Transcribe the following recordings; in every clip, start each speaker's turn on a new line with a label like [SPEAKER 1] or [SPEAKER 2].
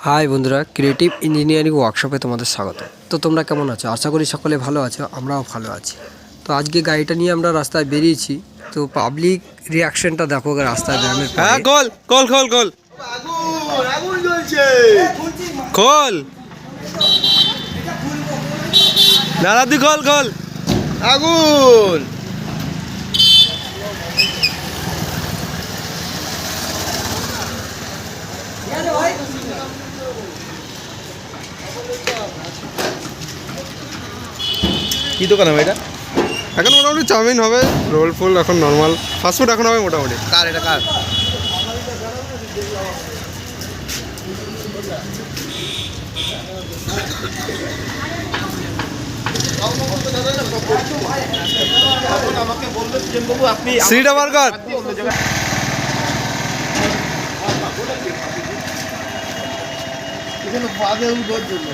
[SPEAKER 1] High বন্ধুরা, creative engineering ওয়ার্কশপে তোমাদের স্বাগত। তো তোমরা কেমন আছো? আশা করি সকলে ভালো আছো, আমরাও ভালো আছি। তো আজকে গাড়িটা নিয়ে আমরা রাস্তায় বেরিয়েছি। তো পাবলিক রিয়াকশনটা দেখো রাস্তায় বেরোনোর পরে।
[SPEAKER 2] হ্যাঁ, খোল খোল খোল খোল
[SPEAKER 3] আগুন আগুন জ্বলছে।
[SPEAKER 2] খোল দাদা, তুই খোল খোল
[SPEAKER 3] আগুন
[SPEAKER 2] কি দোকান হবে এটা? এখন মোটামুটি চাউমিন হবে, রোল ফুল এখন নর্মাল ফাস্টফুড এখন হবে মোটামুটি।
[SPEAKER 3] কার এটা কার? আমাকে বলবে বাবু, আপনি
[SPEAKER 2] সিটা বার কর।
[SPEAKER 3] এখানে বাদে উঠোর জন্য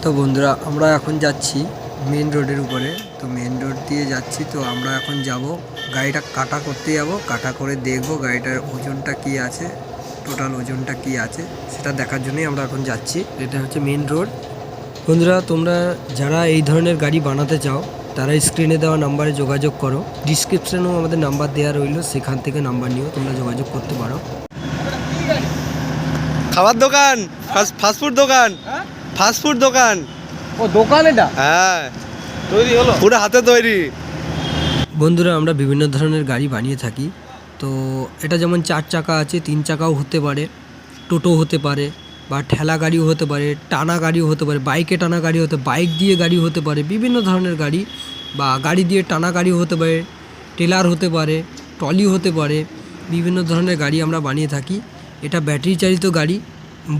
[SPEAKER 1] তো বন্ধুরা, আমরা এখন যাচ্ছি মেন রোডের উপরে। তো মেন রোড দিয়ে যাচ্ছি। তো আমরা এখন যাব গাড়িটা কাটা করতে যাব। কাটা করে দেখব গাড়িটার ওজনটা কি আছে, টোটাল ওজনটা কি আছে সেটা দেখার জন্যই আমরা এখন যাচ্ছি। এটা হচ্ছে মেন রোড। বন্ধুরা, তোমরা যারা এই ধরনের গাড়ি বানাতে চাও তারা স্ক্রিনে দেওয়া নাম্বারে যোগাযোগ করো। ডিসক্রিপশনেও আমাদের নাম্বার দেওয়া রইলো, সেখান থেকে নাম্বার নিয়েও তোমরা যোগাযোগ করতে পারো।
[SPEAKER 2] খাবার দোকান, ফাস্টফুড দোকান, ফাস্টফুড দোকান।
[SPEAKER 3] ও দোকান এটা?
[SPEAKER 2] হ্যাঁ,
[SPEAKER 3] তৈরি হলো
[SPEAKER 2] পুরো হাতে তৈরি।
[SPEAKER 1] বন্ধুরা, আমরা বিভিন্ন ধরনের গাড়ি বানিয়ে থাকি। তো এটা যেমন 4 চাকা আছে, 3 চাকাও হতে পারে, টোটো হতে পারে, বা ঠেলা গাড়িও হতে পারে, টানা গাড়িও হতে পারে, বাইকে টানা গাড়ি হতে, বাইক দিয়ে গাড়ি হতে পারে, বিভিন্ন ধরনের গাড়ি, বা গাড়ি দিয়ে টানা গাড়িও হতে পারে, টেলার হতে পারে, ট্রলি হতে পারে। বিভিন্ন ধরনের গাড়ি আমরা বানিয়ে থাকি। এটা ব্যাটারি চালিত গাড়ি,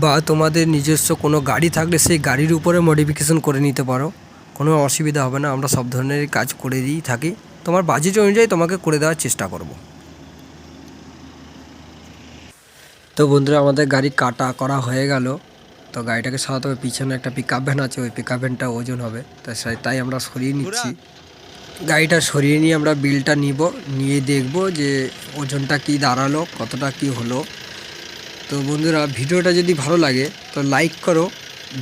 [SPEAKER 1] বা তোমাদের নিজস্ব কোনো গাড়ি থাকলে সেই গাড়ির উপরে মডিফিকেশন করে নিতে পারো, কোনো অসুবিধা হবে না। আমরা সব ধরনের কাজ করে দিয়েই থাকি। তোমার বাজেট অনুযায়ী তোমাকে করে দেওয়ার চেষ্টা করব। তো বন্ধুরা, আমাদের গাড়ি কাটা করা হয়ে গেল। তো গাড়িটাকে সারাতে হবে। পিছনে একটা পিকআপ ভ্যান আছে, ওই পিকআপ ভ্যানটা ওজন হবে, তাই আমরা সরিয়ে নিচ্ছি। গাড়িটা সরিয়ে নিয়ে আমরা বিলটা নিয়ে দেখব যে ওজনটা কি দাঁড়ালো, কতটা কি হলো। তো বন্ধুরা, ভিডিওটা যদি ভালো লাগে তো লাইক করো,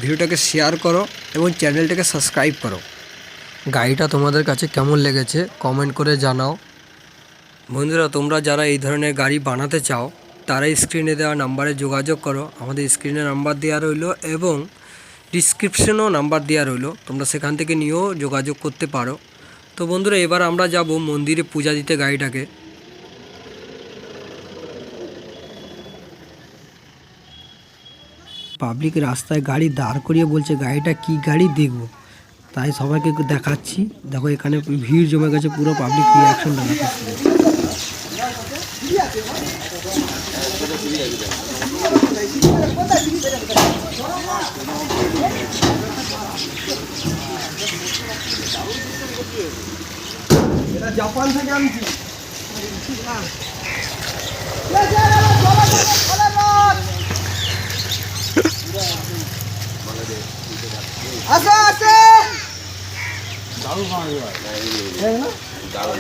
[SPEAKER 1] ভিডিওটাকে শেয়ার করো এবং চ্যানেলটাকে সাবস্ক্রাইব করো। গাড়িটা তোমাদের কাছে কেমন লেগেছে কমেন্ট করে জানাও। বন্ধুরা, তোমরা যারা এই ধরনের গাড়ি বানাতে চাও তারা স্ক্রিনে দেওয়া নাম্বারে যোগাযোগ করো। আমাদের স্ক্রিনে নাম্বার দেওয়া রইলো এবং ডিসক্রিপশনেও নাম্বার দেওয়া রইলো, তোমরা সেখান থেকে নিয়েও যোগাযোগ করতে পারো। তো বন্ধুরা, এবার আমরা যাব মন্দিরে পূজা দিতে গাড়িটাকে। পাবলিক রাস্তায় গাড়ি দাঁড় করিয়ে বলছে গাড়িটা কি গাড়ি দেখব, তাই সবাইকে দেখাচ্ছি। দেখো এখানে ভিড় জমে গেছে, পুরো পাবলিক রিয়াকশন দেখাচ্ছে।
[SPEAKER 3] জাপান থেকে আনছি। আছে আছে দারুণ পাওয়া যায় না? দারুণ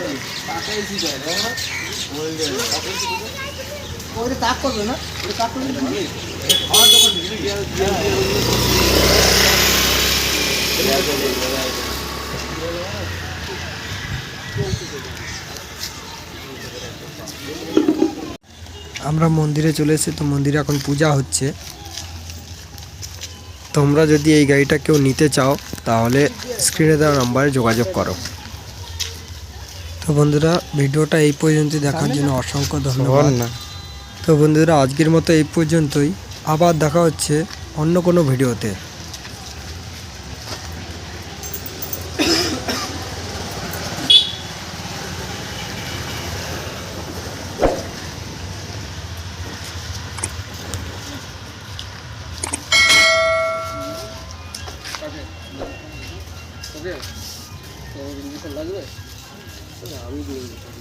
[SPEAKER 3] ওরে তাক করবে না, ওরে তাক করবে না। খাওয়ার দোকান
[SPEAKER 1] আমরা মন্দিরে চলে এসেছি। তো মন্দিরে এখন পূজা হচ্ছে। তোমরা যদি এই গাড়িটা কেউ নিতে চাও তাহলে স্ক্রিনে দেওয়া নাম্বারে যোগাযোগ করো। তো বন্ধুরা, ভিডিওটা এই পর্যন্তই দেখার জন্য অসংখ্য ধন্যবাদ। তো বন্ধুরা, আজকের মতো এই পর্যন্তই। আবার দেখা হচ্ছে অন্য কোনো ভিডিওতে। ওকে, তো ইঞ্জেকশন লাগবে? আমি দিয়ে দিই।